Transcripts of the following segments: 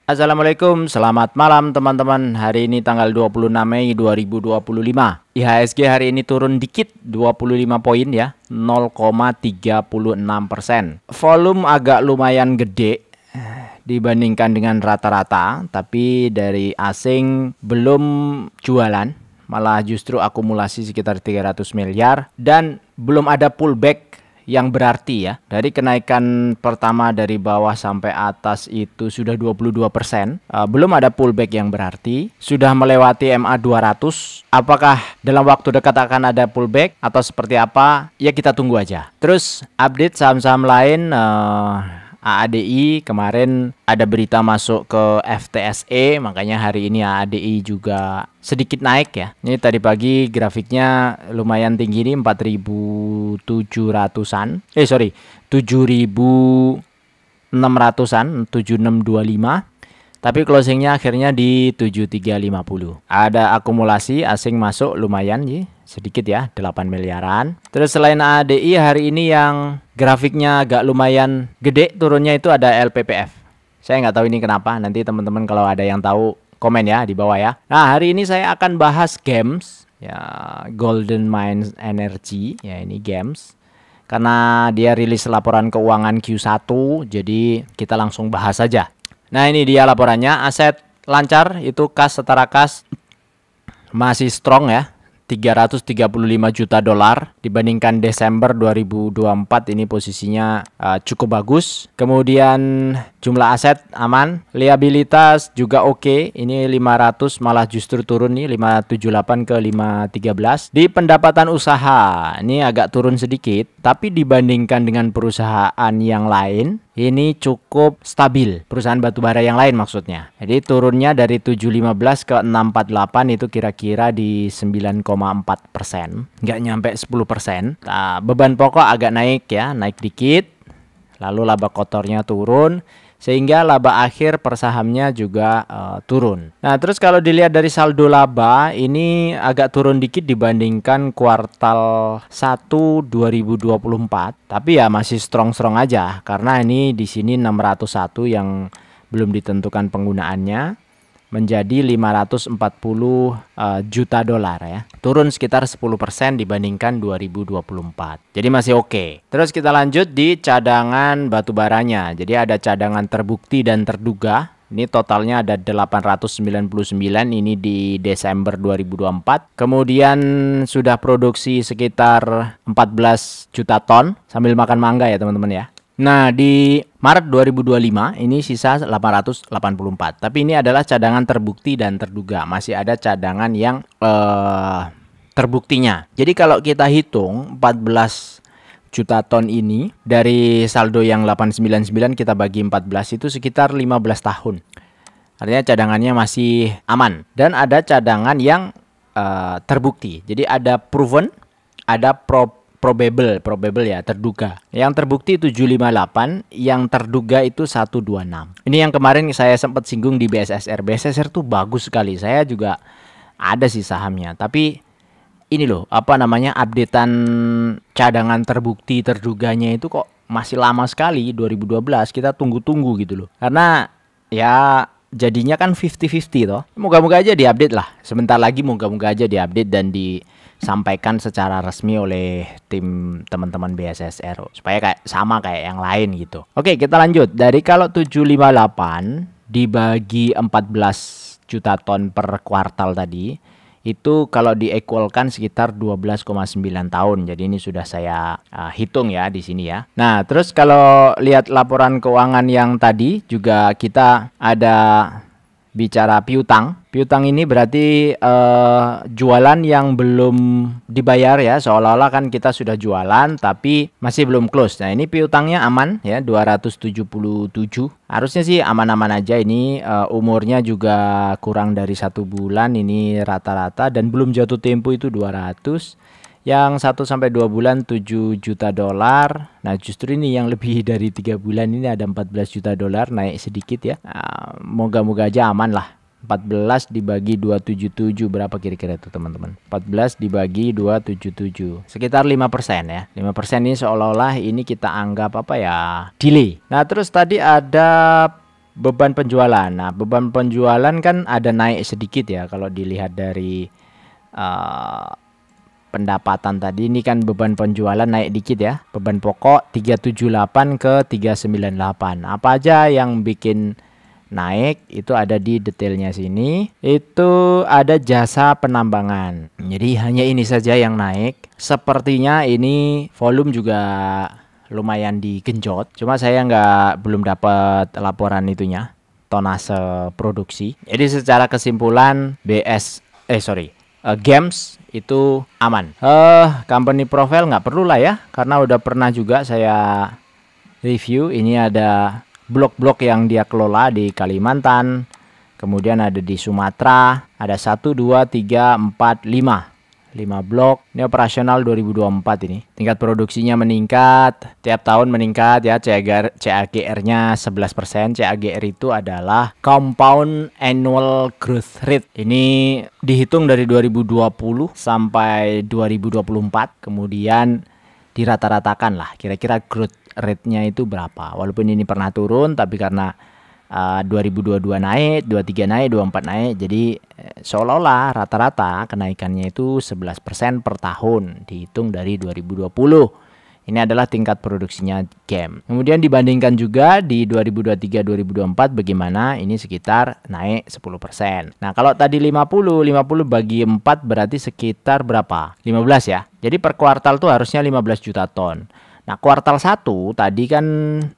Assalamualaikum, selamat malam teman-teman. Hari ini tanggal 26 Mei 2025. IHSG hari ini turun dikit 25 poin ya, 0,36%. Volume agak lumayan gede dibandingkan dengan rata-rata, tapi dari asing belum jualan, malah justru akumulasi sekitar 300 miliar dan belum ada pullback yang berarti ya. Dari kenaikan pertama dari bawah sampai atas itu sudah 22%. Belum ada pullback yang berarti. Sudah melewati MA 200. Apakah dalam waktu dekat akan ada pullback atau seperti apa? Ya kita tunggu aja. Terus update saham-saham lain, AADI kemarin ada berita masuk ke FTSE, makanya hari ini AADI juga sedikit naik ya. Ini tadi pagi grafiknya lumayan tinggi nih, 4.700-an. 7.600-an, 7625. Tapi closingnya akhirnya di 7350. Ada akumulasi asing masuk lumayan sih, sedikit ya, 8 miliaran. Terus selain ADI hari ini yang grafiknya agak lumayan gede turunnya itu ada LPPF. Saya nggak tahu ini kenapa, nanti teman-teman kalau ada yang tahu komen ya di bawah ya. Nah hari ini saya akan bahas games ya, Golden Mines Energy ya, ini games. Karena dia rilis laporan keuangan Q1, jadi kita langsung bahas saja. Nah ini dia laporannya, aset lancar itu kas setara kas masih strong ya, 335 juta dolar dibandingkan Desember 2024 ini posisinya cukup bagus. Kemudian jumlah aset aman, liabilitas juga oke. Ini 500 malah justru turun nih, 578 ke 513. Di pendapatan usaha ini agak turun sedikit, tapi dibandingkan dengan perusahaan yang lain ini cukup stabil, perusahaan batubara yang lain maksudnya. Jadi turunnya dari 715 ke 648 itu kira-kira di 9,4%, nggak nyampe 10%. Nah, beban pokok agak naik ya, naik dikit. Lalu laba kotornya turun, sehingga laba akhir per sahamnya juga turun. Nah terus kalau dilihat dari saldo laba ini agak turun dikit dibandingkan kuartal 1 2024. Tapi ya masih strong-strong aja, karena ini di sini 601 yang belum ditentukan penggunaannya menjadi 540 juta dolar ya. Turun sekitar 10% dibandingkan 2024. Jadi masih oke. Terus kita lanjut di cadangan batubaranya. Jadi ada cadangan terbukti dan terduga. Ini totalnya ada 899 ini di Desember 2024. Kemudian sudah produksi sekitar 14 juta ton. Sambil makan mangga ya teman-teman ya. Nah di Maret 2025 ini sisa 884. Tapi ini adalah cadangan terbukti dan terduga. Masih ada cadangan yang terbuktinya. Jadi kalau kita hitung 14 juta ton ini dari saldo yang 899 kita bagi 14 itu sekitar 15 tahun. Artinya cadangannya masih aman. Dan ada cadangan yang terbukti. Jadi ada proven, ada probable ya, terduga. Yang terbukti 758, yang terduga itu 126. Ini yang kemarin saya sempat singgung di BSSR. BSSR tuh bagus sekali. Saya juga ada sih sahamnya, tapi ini loh, apa namanya, updatean cadangan terbukti terduganya itu kok masih lama sekali, 2012. Kita tunggu-tunggu gitu loh. Karena ya jadinya kan 50-50 toh. Moga-moga aja diupdate lah. Sebentar lagi moga-moga aja diupdate dan disampaikan secara resmi oleh tim teman-teman BSSR supaya sama kayak yang lain gitu. Oke, kita lanjut. Dari kalau 758 dibagi 14 juta ton per kuartal tadi, itu kalau diequalkan sekitar 12,9 tahun. Jadi ini sudah saya hitung ya di sini ya. Nah, terus kalau lihat laporan keuangan yang tadi juga kita ada bicara piutang. Piutang ini berarti jualan yang belum dibayar ya, seolah-olah kan kita sudah jualan tapi masih belum close. Nah ini piutangnya aman ya, 277. Harusnya sih aman-aman aja. Ini umurnya juga kurang dari 1 bulan ini rata-rata, dan belum jatuh tempo itu 200. Yang 1-2 bulan 7 juta dolar. Nah justru ini yang lebih dari 3 bulan ini ada 14 juta dolar, naik sedikit ya. Moga-moga aja aman lah. 14 dibagi 277 berapa kira-kira itu teman-teman? 14 dibagi 277 sekitar 5% ya. 5% ini seolah-olah ini kita anggap apa ya, delay. Nah terus tadi ada beban penjualan. Nah, beban penjualan kan ada naik sedikit ya kalau dilihat dari pendapatan tadi. Ini kan beban penjualan naik dikit ya. Beban pokok 378 ke 398. Apa aja yang bikin naik itu ada di detailnya sini. Itu ada jasa penambangan. Jadi hanya ini saja yang naik. Sepertinya ini volume juga lumayan digenjot. Cuma saya belum dapat laporan itunya, tonase produksi. Jadi secara kesimpulan Games itu aman. Company profile nggak perlu lah ya, karena udah pernah juga saya review. Ini ada blok-blok yang dia kelola di Kalimantan, kemudian ada di Sumatera, ada 1, 2, 3, 4, 5 blok. Ini operasional 2024 ini. Tingkat produksinya meningkat, tiap tahun meningkat ya. CAGR-nya 11%. CAGR itu adalah Compound Annual Growth Rate. Ini dihitung dari 2020 sampai 2024. Kemudian dirata-ratakan lah kira-kira growth rate-nya itu berapa. Walaupun ini pernah turun, tapi karena 2022 naik, 23 naik, 24 naik, jadi seolah-olah rata-rata kenaikannya itu 11% per tahun dihitung dari 2020. Ini adalah tingkat produksinya game. Kemudian dibandingkan juga di 2023-2024 bagaimana, ini sekitar naik 10%. Nah, kalau tadi 50 bagi 4 berarti sekitar berapa? 15 ya. Jadi per kuartal tuh harusnya 15 juta ton. Nah, kuartal 1 tadi kan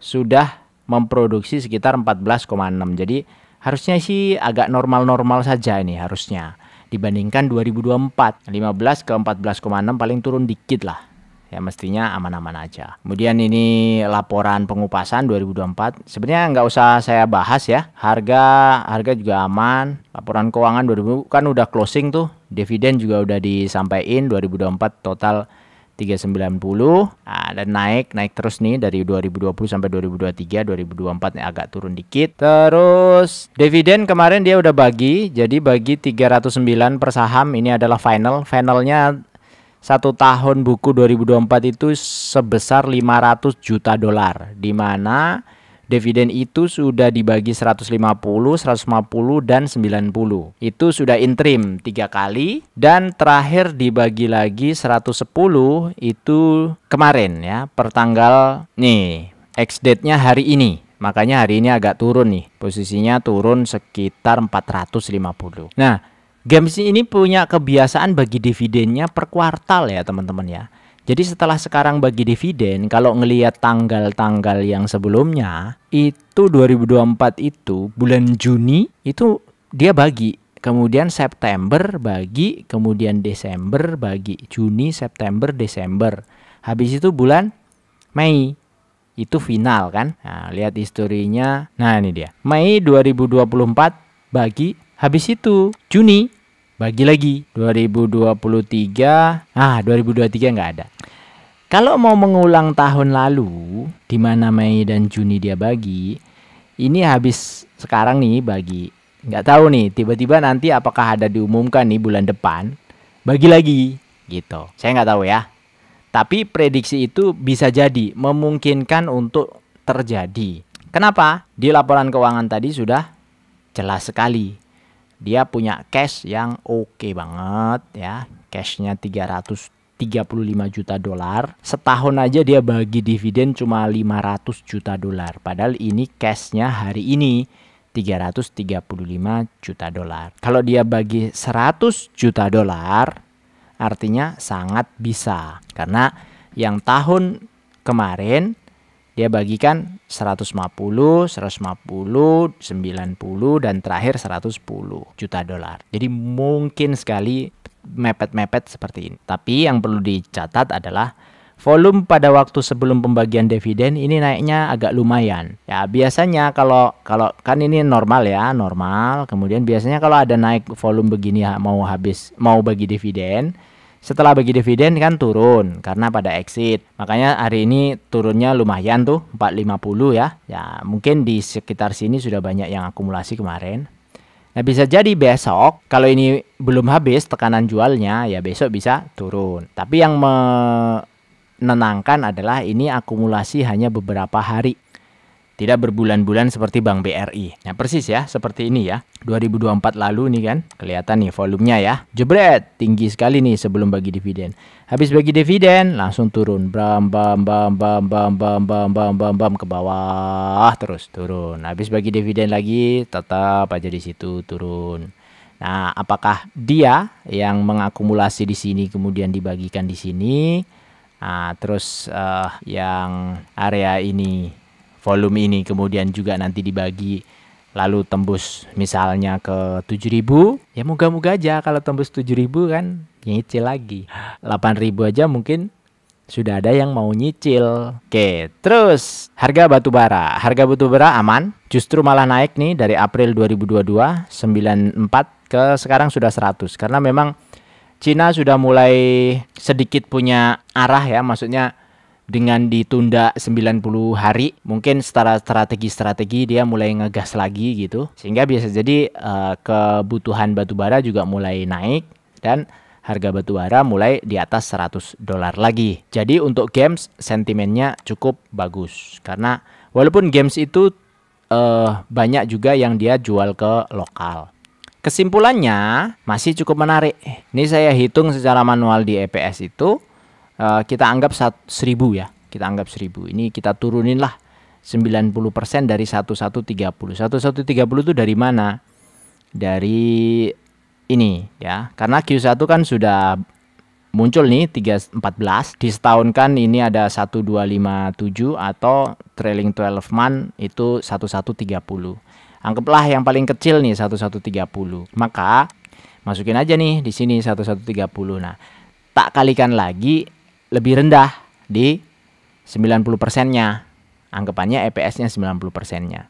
sudah memproduksi sekitar 14,6. Jadi harusnya sih agak normal-normal saja ini harusnya. Dibandingkan 2024, 15 ke 14,6 paling turun dikit lah. Ya mestinya aman-aman aja. Kemudian ini laporan pengupasan 2024. Sebenarnya nggak usah saya bahas ya. Harga juga aman. Laporan keuangan 2000 kan udah closing tuh. Dividen juga udah disampaikan 2024 total 390. Nah, dan naik terus nih dari 2020 sampai 2023, 2024 agak turun dikit. Terus dividen kemarin dia udah bagi, jadi bagi 309 per saham. Ini adalah finalnya 1 tahun buku 2024 itu sebesar 500 juta dolar, di mana dividen itu sudah dibagi 150, 150 dan 90. Itu sudah interim 3 kali, dan terakhir dibagi lagi 110 itu kemarin ya, per tanggal nih, ex date-nya hari ini. Makanya hari ini agak turun nih. Posisinya turun sekitar 450. Nah, Games ini punya kebiasaan bagi dividennya per kuartal ya, teman-teman ya. Jadi setelah sekarang bagi dividen, kalau ngelihat tanggal-tanggal yang sebelumnya, itu 2024 itu bulan Juni itu dia bagi, kemudian September bagi, kemudian Desember bagi, Juni, September, Desember. Habis itu bulan Mei itu final kan. Nah, lihat historinya. Nah, ini dia. Mei 2024 bagi, habis itu Juni bagi lagi 2023. 2023 nggak ada. Kalau mau mengulang tahun lalu, di mana Mei dan Juni dia bagi, ini habis sekarang nih bagi. Nggak tahu nih, tiba-tiba nanti apakah ada diumumkan nih bulan depan bagi lagi gitu. Saya nggak tahu ya. Tapi prediksi itu bisa jadi, memungkinkan untuk terjadi. Kenapa? Di laporan keuangan tadi sudah jelas sekali. Dia punya cash yang oke banget ya. Cashnya 335 juta dolar. Setahun aja dia bagi dividen cuma 500 juta dolar. Padahal ini cashnya hari ini 335 juta dolar. Kalau dia bagi 100 juta dolar, artinya sangat bisa. Karena yang tahun kemarin dia bagikan 150, 150, 90, dan terakhir 110 juta dolar. Jadi mungkin sekali mepet-mepet seperti ini. Tapi yang perlu dicatat adalah volume pada waktu sebelum pembagian dividen ini naiknya agak lumayan. Ya biasanya kalau kan ini normal ya, normal. Kemudian biasanya kalau ada naik volume begini mau bagi dividen, setelah bagi dividen kan turun karena pada exit. Makanya hari ini turunnya lumayan tuh 450 ya. Ya mungkin di sekitar sini sudah banyak yang akumulasi kemarin. Nah bisa jadi besok kalau ini belum habis tekanan jualnya ya besok bisa turun. Tapi yang menenangkan adalah ini akumulasi hanya beberapa hari. Tidak berbulan-bulan seperti Bank BRI. Nah, persis ya, seperti ini ya. 2024 lalu nih kan, kelihatan nih volumenya ya. Jebret, tinggi sekali nih sebelum bagi dividen. Habis bagi dividen, langsung turun. Bam, bam, bam, bam, bam, bam, bam, bam, bam, bam, ke bawah, terus turun. Habis bagi dividen lagi, tetap aja di situ turun. Nah, apakah dia yang mengakumulasi di sini kemudian dibagikan di sini? Nah, terus yang area ini, volume ini kemudian juga nanti dibagi lalu tembus misalnya ke 7.000, ya moga-moga aja kalau tembus 7.000 kan nyicil lagi. 8.000 aja mungkin sudah ada yang mau nyicil. Oke, terus harga batubara. Harga batubara aman, justru malah naik nih dari April 2022 94 ke sekarang sudah 100 karena memang Cina sudah mulai sedikit punya arah ya, maksudnya dengan ditunda 90 hari mungkin secara strategi dia mulai ngegas lagi gitu, sehingga bisa jadi kebutuhan batubara juga mulai naik dan harga batubara mulai di atas $100 lagi. Jadi untuk games sentimennya cukup bagus karena walaupun games itu banyak juga yang dia jual ke lokal. Kesimpulannya masih cukup menarik. Ini saya hitung secara manual di EPS itu kita anggap 1.000 ya. Kita anggap 1.000. Ini kita turunin lah 90% dari 1130. 1130 itu dari mana? Dari ini ya. Karena Q1 kan sudah muncul nih 314. Di setahun kan ini ada 1257 atau trailing 12 month itu 1130. Anggaplah yang paling kecil nih 1130. Maka masukin aja nih di sini 1130. Nah, tak kalikan lagi lebih rendah di 90%-nya. Anggapannya EPS-nya 90%-nya.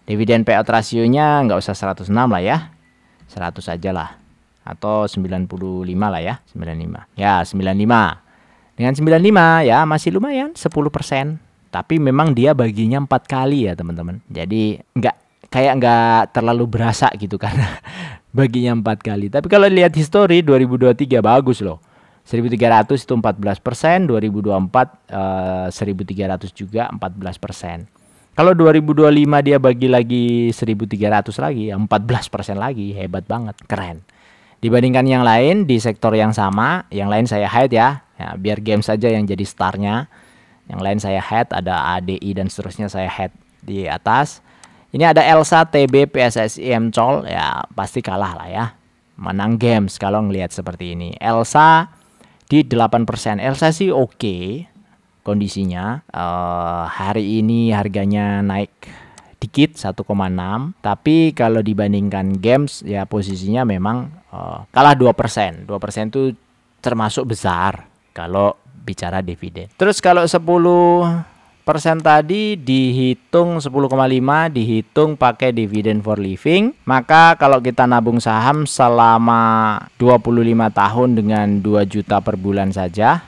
Dividen payout rasionya nggak usah 106 lah ya. 100 aja lah. Atau 95 lah ya. 95. Ya, 95. Dengan 95 ya masih lumayan 10%. Tapi memang dia baginya 4 kali ya teman-teman. Jadi nggak terlalu berasa gitu karena baginya 4 kali. Tapi kalau lihat history 2023 bagus loh. 1.300 itu 14%, 2024 1.300 juga 14%. Kalau 2025 dia bagi lagi 1.300 lagi, ya 14% lagi, hebat banget, keren. Dibandingkan yang lain di sektor yang sama, yang lain saya hide ya biar game saja yang jadi starnya. Yang lain saya hide, ada ADI dan seterusnya saya hide di atas. Ini ada Elsa, TB, PSSI, MCOL, ya pasti kalah lah ya. Menang games kalau ngelihat seperti ini. Elsa di 8%. Elsa sih oke kondisinya. Hari ini harganya naik dikit 1,6. Tapi kalau dibandingkan games ya posisinya memang kalah 2%. 2% itu termasuk besar kalau bicara dividen. Terus kalau 10% tadi dihitung 10,5 dihitung pakai dividen for living, maka kalau kita nabung saham selama 25 tahun dengan 2 juta per bulan saja,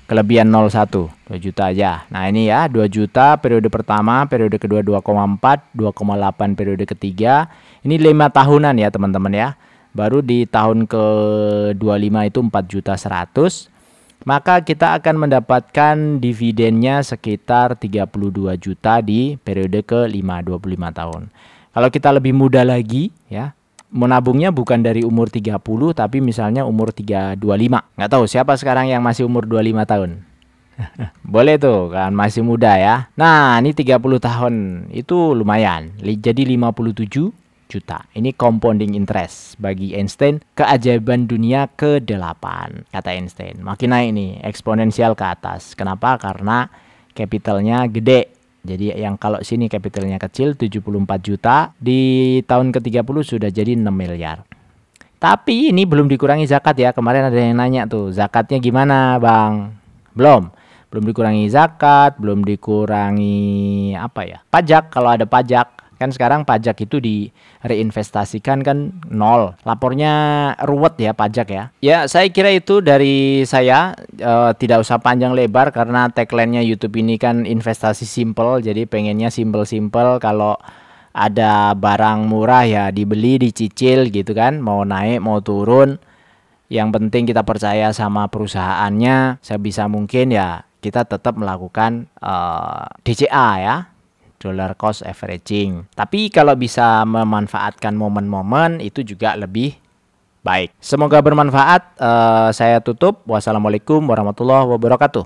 kelebihan 01, 2 juta aja. Nah ini ya 2 juta periode pertama, periode kedua 2,4, 2,8 periode ketiga, ini 5 tahunan ya teman-teman ya. Baru di tahun ke-25 itu 4.100.000. Maka kita akan mendapatkan dividennya sekitar 32 juta di periode ke-5, 25 tahun. Kalau kita lebih muda lagi ya, menabungnya bukan dari umur 30 tapi misalnya umur 25. Nggak tahu siapa sekarang yang masih umur 25 tahun. Boleh tuh kan masih muda ya. Nah ini 30 tahun itu lumayan. Jadi 57 juta. Ini compounding interest bagi Einstein, keajaiban dunia ke-8 kata Einstein. Makin naik nih eksponensial ke atas. Kenapa? Karena capitalnya gede. Jadi yang kalau sini capitalnya kecil 74 juta, di tahun ke-30 sudah jadi 6 miliar. Tapi ini belum dikurangi zakat ya. Kemarin ada yang nanya tuh, zakatnya gimana, Bang? Belum dikurangi zakat, belum dikurangi pajak kalau ada pajak. Kan sekarang pajak itu direinvestasikan kan 0. Lapornya ruwet ya pajak ya. Ya saya kira itu dari saya, tidak usah panjang lebar karena tagline-nya YouTube ini kan investasi simple. Jadi pengennya simple-simple, kalau ada barang murah ya dibeli, dicicil gitu kan. Mau naik mau turun, yang penting kita percaya sama perusahaannya sebisa mungkin ya. kita tetap melakukan DCA ya, dollar cost averaging. Tapi kalau bisa memanfaatkan momen-momen itu juga lebih baik. Semoga bermanfaat. Saya tutup. Wassalamualaikum warahmatullahi wabarakatuh.